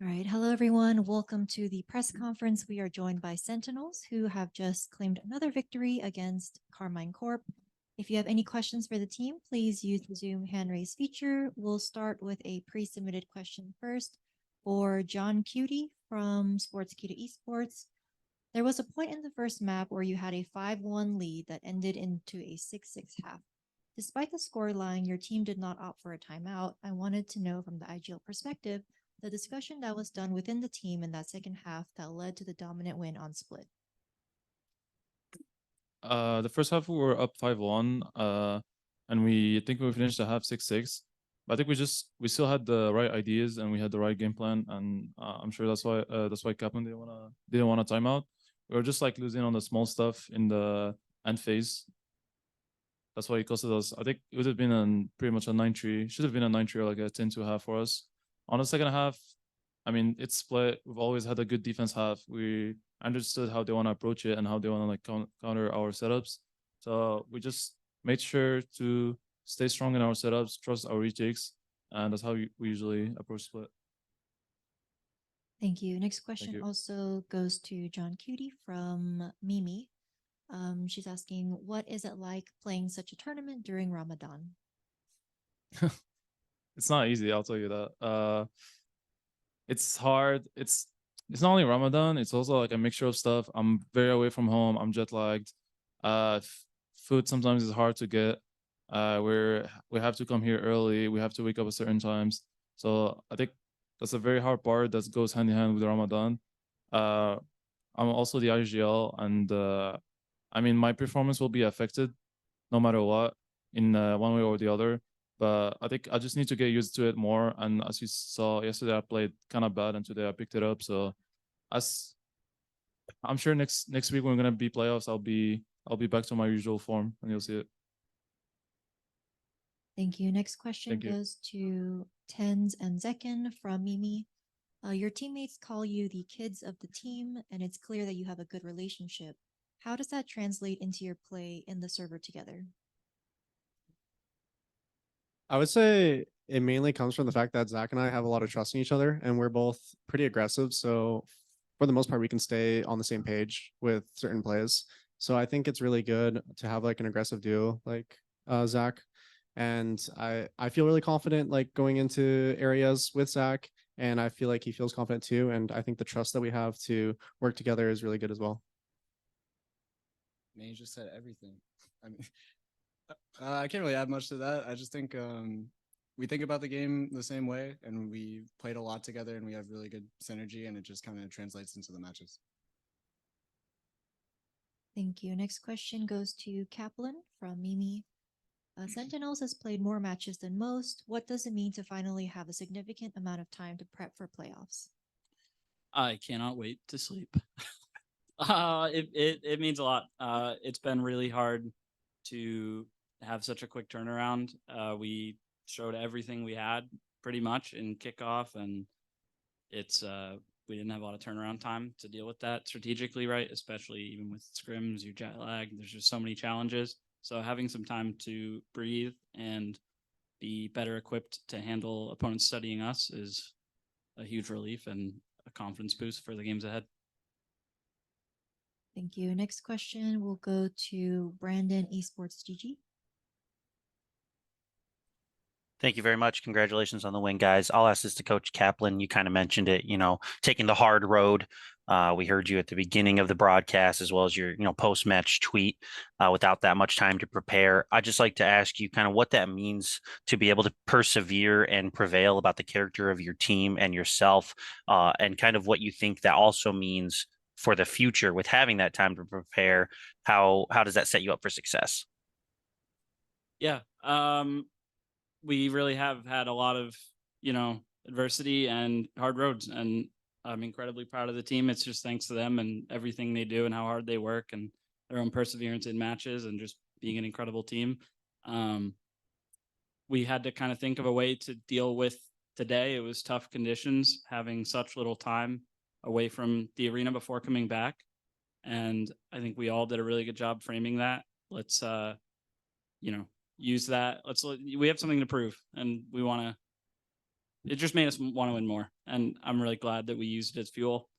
All right. Hello, everyone. Welcome to the press conference. We are joined by Sentinels, who have just claimed another victory against Karmine Corp. If you have any questions for the team, please use the Zoom hand raise feature. We'll start with a pre-submitted question first for John Cutie from Sportskeeda Esports. There was a point in the first map where you had a 5-1 lead that ended into a 6-6 half. Despite the scoreline, your team did not opt for a timeout. I wanted to know from the IGL perspective the discussion that was done within the team in that second half that led to the dominant win on split. The first half we were up 5-1, and we think we finished the half 6-6. But I think we still had the right ideas and we had the right game plan, and I'm sure that's why Kaplan didn't want a timeout. We were just like losing on the small stuff in the end phase. That's why it costed us. I think it would have been pretty much a 9-3. Should have been a 9-3 or like a 10-2 half for us. On the second half, I mean, it's split. We've always had a good defense half. We understood how they want to approach it and how they want to like counter our setups. So we just made sure to stay strong in our setups, trust our retakes, and that's how we usually approach split. Thank you. Next question also goes to John Cutie from Mimi. She's asking, what is it like playing such a tournament during Ramadan? It's not easy, I'll tell you that. It's hard. It's not only Ramadan, it's also like a mixture of stuff. I'm very away from home. I'm jet lagged. Food sometimes is hard to get. We have to come here early. We have to wake up at certain times. So I think that's a very hard part that goes hand in hand with Ramadan. I'm also the IGL, and I mean my performance will be affected no matter what in one way or the other. But I think I just need to get used to it more. And as you saw yesterday, I played kind of bad, and today I picked it up. So as I'm sure next week when we're gonna be playoffs, I'll be back to my usual form, and you'll see it. Thank you. Next question goes to Tens and Zekin from Mimi. Your teammates call you the kids of the team, and it's clear that you have a good relationship. How does that translate into your play in the server together? I would say it mainly comes from the fact that Zach and I have a lot of trust in each other, and we're both pretty aggressive. So for the most part, we can stay on the same page with certain plays. So I think it's really good to have like an aggressive duo like Zach. And I feel really confident like going into areas with Zach, and I feel like he feels confident too. And I think the trust that we have to work together is really good as well. Man, you just said everything. I mean, I can't really add much to that. I just think we think about the game the same way, and we played a lot together, and we have really good synergy, and it just kind of translates into the matches. Thank you. Next question goes to Kaplan from Mimi. Sentinels has played more matches than most. What does it mean to finally have a significant amount of time to prep for playoffs? I cannot wait to sleep. It means a lot. It's been really hard to have such a quick turnaround. We showed everything we had pretty much in kickoff, and it's we didn't have a lot of turnaround time to deal with that strategically, right? Especially even with scrims, you jet lag. There's just so many challenges. So having some time to breathe and be better equipped to handle opponents studying us is a huge relief and a confidence boost for the games ahead. Thank you. Next question will go to Brandon Esports GG. Thank you very much. Congratulations on the win, guys. I'll ask this to Coach Kaplan. You kind of mentioned it, taking the hard road. We heard you at the beginning of the broadcast as well as your, post-match tweet without that much time to prepare. I'd just like to ask you kind of what that means to be able to persevere and prevail about the character of your team and yourself, and kind of what you think that also means for the future with having that time to prepare. How does that set you up for success? Yeah. We really have had a lot of, adversity and hard roads, and I'm incredibly proud of the team. It's just thanks to them and everything they do and how hard they work and their own perseverance in matches and just being an incredible team. We had to kind of think of a way to deal with today. It was tough conditions, having such little time away from the arena before coming back. And I think we all did a really good job framing that. Let's, use that. We have something to prove, and we want it just made us want to win more. And I'm really glad that we used it as fuel,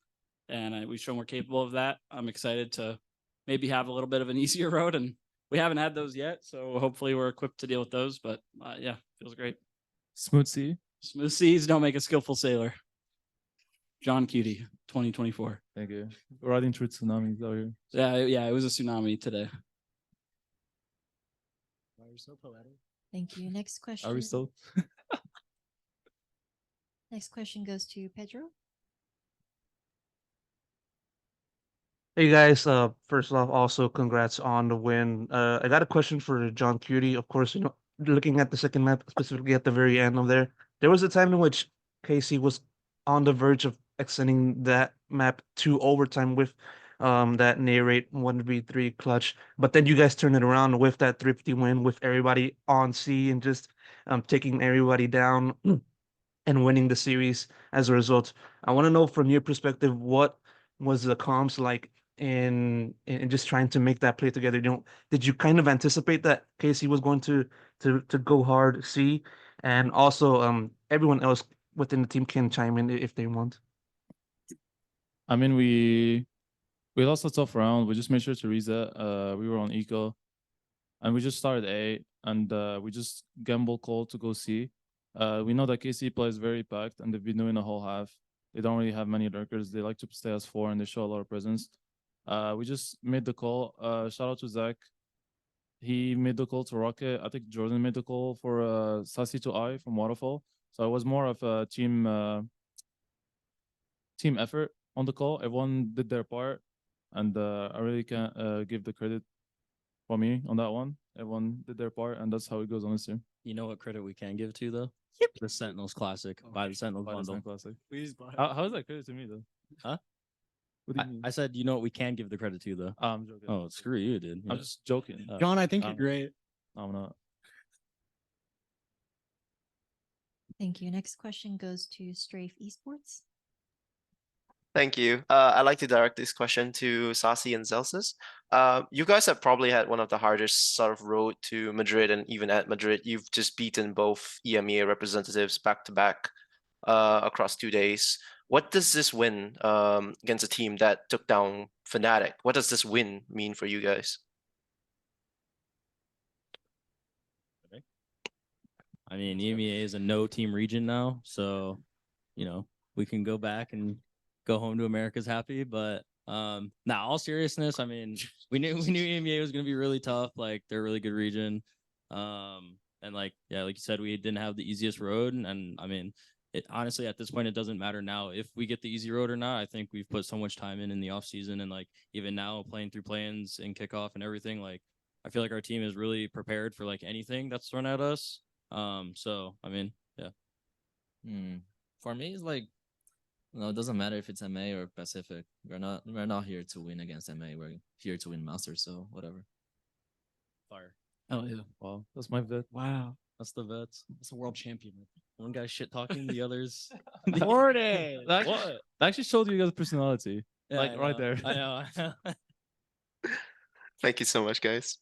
and we've shown we're capable of that. I'm excited to maybe have a little bit of an easier road, and we haven't had those yet, so hopefully we're equipped to deal with those. But yeah, feels great. Smooth sea. Smooth seas don't make a skillful sailor. John Cutie, 2024. Thank you. We're riding through tsunamis out here. Yeah, it was a tsunami today. Wow, you're so poetic. Thank you. Next question. Are we still? Next question goes to Pedro. Hey guys, first off, also congrats on the win. I got a question for John Cutie. Of course, looking at the second map, specifically at the very end of there was a time in which KC was on the verge of extending that map to overtime with that narrate 1v3 clutch. But then you guys turned it around with that thrifty win with everybody on C and just taking everybody down and winning the series as a result. I want to know from your perspective, what was the comms like in just trying to make that play together? Did you kind of anticipate that KC was going to go hard C? And also everyone else within the team can chime in if they want. I mean, we lost a tough round. We just made sure to reset. We were on eco, and we just started A, and we just gamble call to go C. We know that KC plays very packed, and they've been doing the whole half. They don't really have many lurkers. They like to stay as 4, and they show a lot of presence. We just made the call. Shout out to Zach. He made the call to Rocket. I think Jordan made the call for Sassy to I from Waterfall. So it was more of a team effort on the call. Everyone did their part, and I really can't give the credit for me on that one. Everyone did their part, and that's how it goes on this year. You know what credit we can give to though? Yep. The Sentinels Classic by the Sentinels By the bundle. Sun Classic. Please buy. How is that credit to me though? Huh? What do you mean? I said, you know what we can give the credit to though? I'm joking. Oh, screw you, dude. I'm just joking. John, I think you're Um, great. No, I'm not. Thank you. Next question goes to Strafe Esports. Thank you. I'd like to direct this question to Sasi and Zelsis. You guys have probably had one of the hardest sort of road to Madrid, and even at Madrid, you've just beaten both EMEA representatives back to back across 2 days. What does this win against a team that took down Fnatic? What does this win mean for you guys? I mean, EMEA is a no team region now, so we can go back and go home to America's happy. But now, all seriousness, I mean, we knew EMEA was gonna be really tough. Like, they're a really good region, and like you said, we didn't have the easiest road, and I mean, it honestly at this point it doesn't matter now if we get the easy road or not. I think we've put so much time in the off season, and like even now playing through plans and kickoff and everything, like I feel like our team is really prepared for like anything that's thrown at us. So I mean, yeah. For me, it's like, it doesn't matter if it's MA or Pacific. We're not here to win against MA. We're here to win Masters. So whatever. Fire. Oh yeah. Wow, that's my vet. Wow. That's the vets. That's a world champion. One guy's shit talking, the others. Morning. That What? actually showed you guys' personality. Yeah, Like, I right know. there. I know. Thank you so much, guys.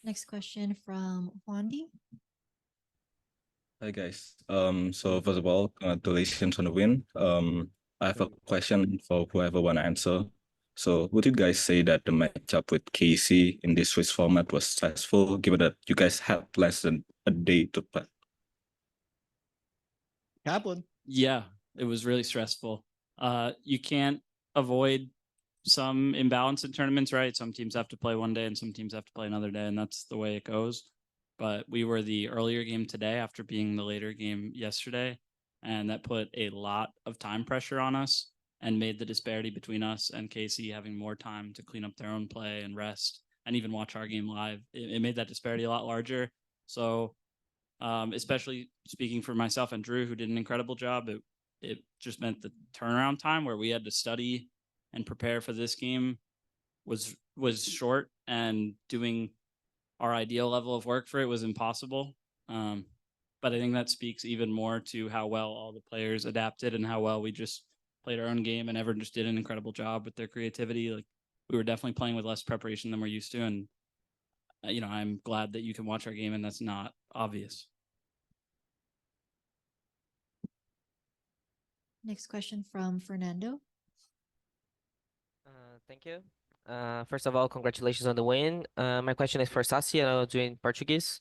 Next question from Wandi. Hi guys. So first of all, congratulations on the win. I have a question for whoever want to answer. So would you guys say that the matchup with KC in this Swiss format was stressful, given that you guys had less than a day to play? Kaplan. Yeah, it was really stressful. You can't avoid some imbalance in tournaments, right? Some teams have to play one day and some teams have to play another day, and that's the way it goes. But we were the earlier game today after being the later game yesterday, and that put a lot of time pressure on us and made the disparity between us and KC having more time to clean up their own play and rest and even watch our game live. It made that disparity a lot larger. So especially speaking for myself and Drew, who did an incredible job, it just meant the turnaround time where we had to study and prepare for this game was short, and doing our ideal level of work for it was impossible. But I think that speaks even more to how well all the players adapted and how well we just played our own game, and everyone just did an incredible job with their creativity. Like, we were definitely playing with less preparation than we're used to. And, I'm glad that you can watch our game and that's not obvious. Next question from Fernando. Thank you. First of all, congratulations on the win. My question is for Sassi, and I'll do it in Portuguese.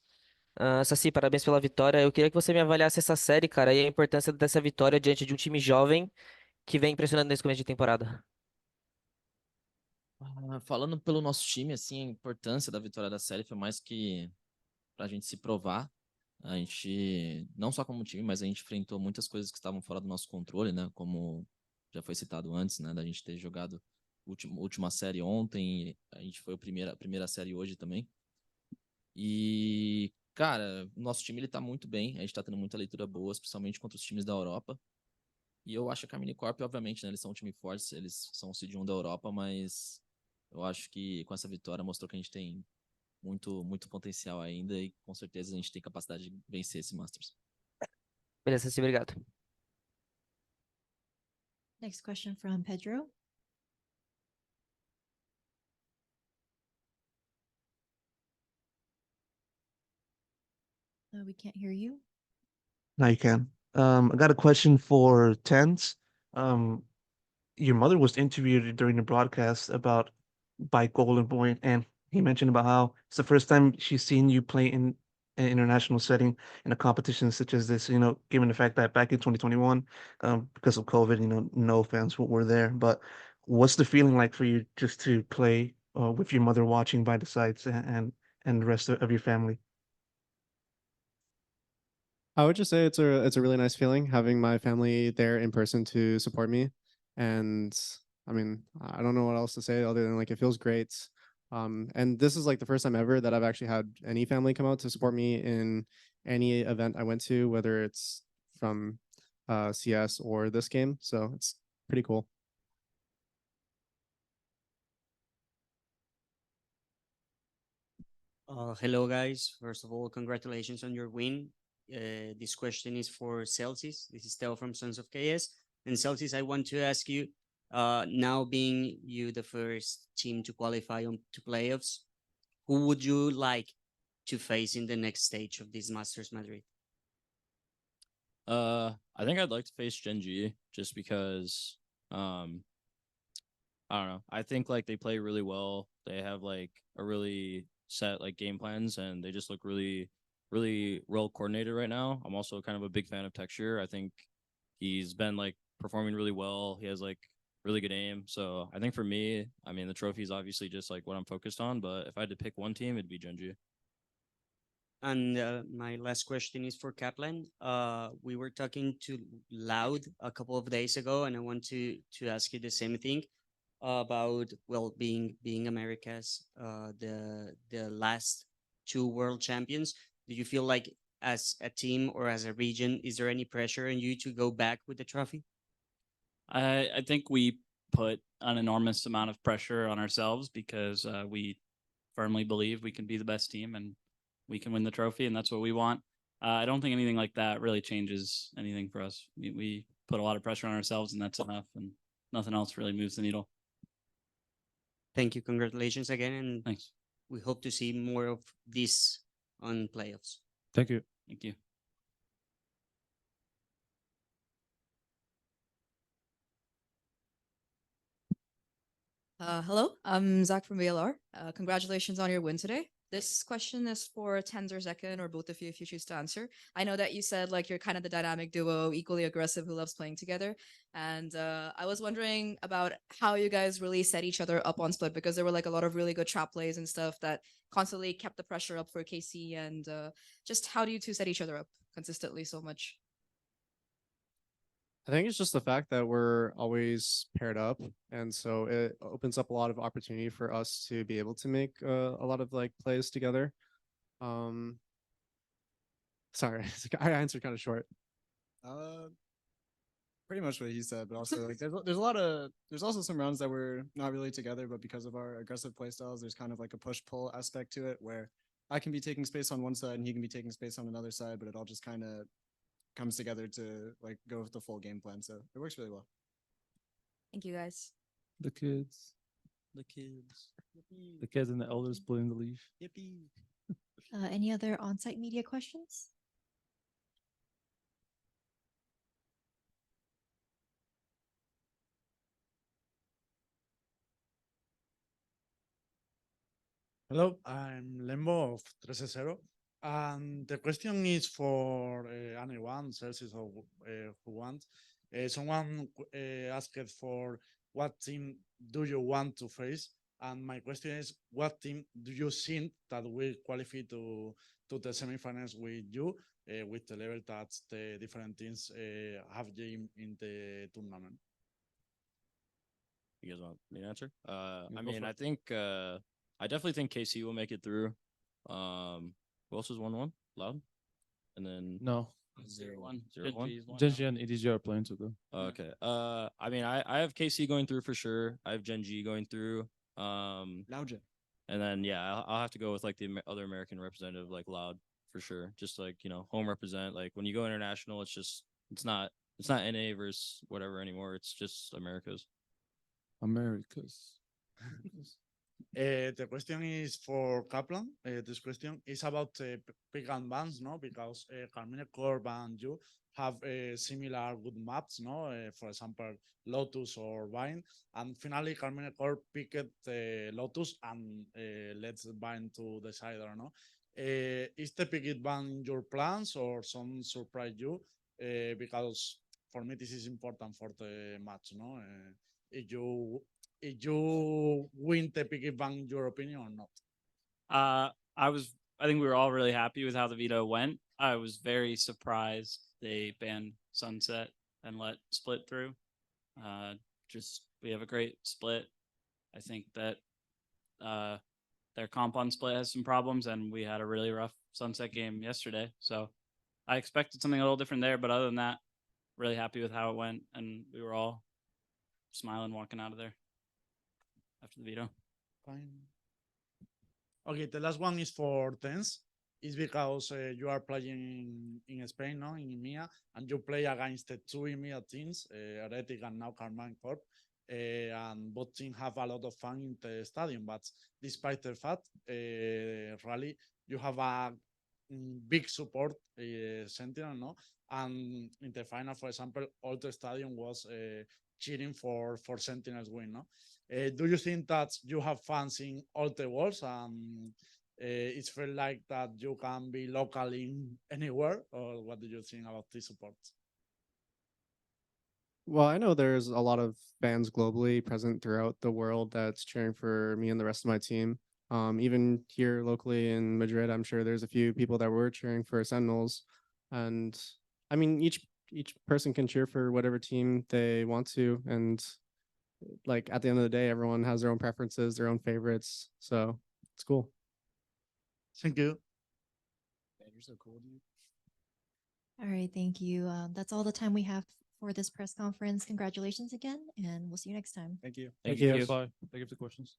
Sassi, parabéns pela vitória. Eu queria que você me avaliasse essa série, cara, e a importância dessa vitória diante de um time jovem que vem impressionando nesse começo de temporada. Falando pelo nosso time, assim, a importância da vitória da série foi mais que pra gente se provar. A gente, não só como time, mas a gente enfrentou muitas coisas que estavam fora do nosso controle, né? Como já foi citado antes, né? Da gente ter jogado última série ontem, a gente foi a primeira série hoje também. E, cara, o nosso time ele tá muito bem, a gente tá tendo muita leitura boa, especialmente contra os times da Europa. E eu acho que a Karmine Corp, obviamente, né? Eles são um time forte, eles são o seed 1 da Europa, mas eu acho que com essa vitória mostrou que a gente tem muito potencial ainda e com certeza a gente tem capacidade de vencer esse Masters. Beleza, Sassi, obrigado. Next question from Pedro. We can't hear you. Now you can. I got a question for Tens. Your mother was interviewed during the broadcast about by Golden Boy, and he mentioned about how it's the first time she's seen you play in an international setting in a competition such as this. You know, given the fact that back in 2021, because of COVID, you know, no fans were there. But what's the feeling like for you just to play with your mother watching by the sides and the rest of your family? I would just say it's a really nice feeling having my family there in person to support me. And I mean, I don't know what else to say other than like it feels great. And this is like the first time ever that I've actually had any family come out to support me in any event I went to, whether it's from CS or this game. So it's pretty cool. Hello, guys. First of all, congratulations on your win. This question is for Celsius. This is Theo from Sons of KS. And Celsius, I want to ask you, now being you the first team to qualify to playoffs, who would you like to face in the next stage of this Masters Madrid? I think I'd like to face Gen G just because, I don't know. I think like they play really well. They have like a really set like game plans and they just look really well coordinated right now. I'm also kind of a big fan of Texture. I think he's been like performing really well. He has like really good aim. So I think for me, I mean the trophy is obviously just like what I'm focused on, but if I had to pick one team, it'd be Gen G. And my last question is for Kaplan. We were talking to Loud a couple of days ago, and I want to ask you the same thing about being America's the last two world champions. Do you feel like as a team or as a region, is there any pressure on you to go back with the trophy? I think we put an enormous amount of pressure on ourselves because we firmly believe we can be the best team and we can win the trophy, and that's what we want. I don't think anything like that really changes anything for us. We put a lot of pressure on ourselves, and that's enough, and nothing else really moves the needle. Thank you. Congratulations again, and Thanks. we hope to see more of this on playoffs. Thank you. Thank you. Hello, I'm Zach from VLR. Congratulations on your win today. This question is for Tens or Zekin, or both of you if you choose to answer. I know that you said like you're kind of the dynamic duo, equally aggressive, who loves playing together. And I was wondering about how you guys really set each other up on split, because there were like a lot of really good trap plays and stuff that constantly kept the pressure up for KC. And just how do you two set each other up consistently so much? I think it's just the fact that we're always paired up, and so it opens up a lot of opportunity for us to be able to make a lot of like plays together. Sorry, I answered kind of short. Pretty much what he said, but also like there's also some rounds that we're not really together, but because of our aggressive play styles, there's kind of like a push-pull aspect to it where I can be taking space on one side and he can be taking space on another side, but it all just kind of comes together to like go with the full game plan. So it works really well. Thank you, guys. The kids. The kids. The kids and the elders pulling the leaf. Yippee. Any other on-site media questions? Hello, I'm Lembo of 360. And the question is for anyone, Celsius or who wants. Someone asked for what team do you want to face? And my question is, what team do you think that will qualify to the semifinals with you, with the level that the different teams have game in the tournament? You guys want me to answer? You I go mean, I first. think I definitely think KC will make it through. Who else was 1-1? Loud? And then No. 0-1. 0-1? Genji and EDG are playing together. Okay. I mean, I have KC going through for sure. I have Gen G going through. Loudja. And then yeah, I'll have to go with like the other American representative, like Loud for sure. Just like home represent. Like when you go international, it's not NA versus whatever anymore. It's just Americas. Americas. The question is for Kaplan. This question is about pick and bans, no? Because Karmine Corp and you have similar good maps, no? For example, Lotus or Vine. And finally, Karmine Corp picked Lotus and let's Vine to decide or no. Is the pick it ban in your plans or some surprise you? Because for me, this is important for the match, no? If you win the pick ban, in your opinion or not? I think we were all really happy with how the veto went. I was very surprised they banned Sunset and let Split through. Just we have a great Split. I think that their comp on Split has some problems, and we had a really rough Sunset game yesterday. So I expected something a little different there, but other than that, really happy with how it went, and we were all smiling walking out of there after the veto. Fine. Okay, the last one is for Tens. It's because you are playing in Spain, no, in EMEA, and you play against the two EMEA teams, Heretic and now Karmine Corp. And both teams have a lot of fun in the stadium, but despite the fact, really, you have a big support Sentinel, no? And in the final, for example, all the stadium was cheering for Sentinels win, no? Do you think that you have fans in all the worlds and it feel like that you can be local in anywhere, or what do you think about this support? Well, I know there's a lot of fans globally present throughout the world that's cheering for me and the rest of my team. Even here locally in Madrid, I'm sure there's a few people that were cheering for Sentinels. And I mean, each person can cheer for whatever team they want to. And like at the end of the day, everyone has their own preferences, their own favorites. So it's cool. Thank you. Man, you're so cool, dude. All right, thank you. That's all the time we have for this press conference. Congratulations again, and we'll see you next time. Thank you. Thank you. Bye. Thank you for the questions.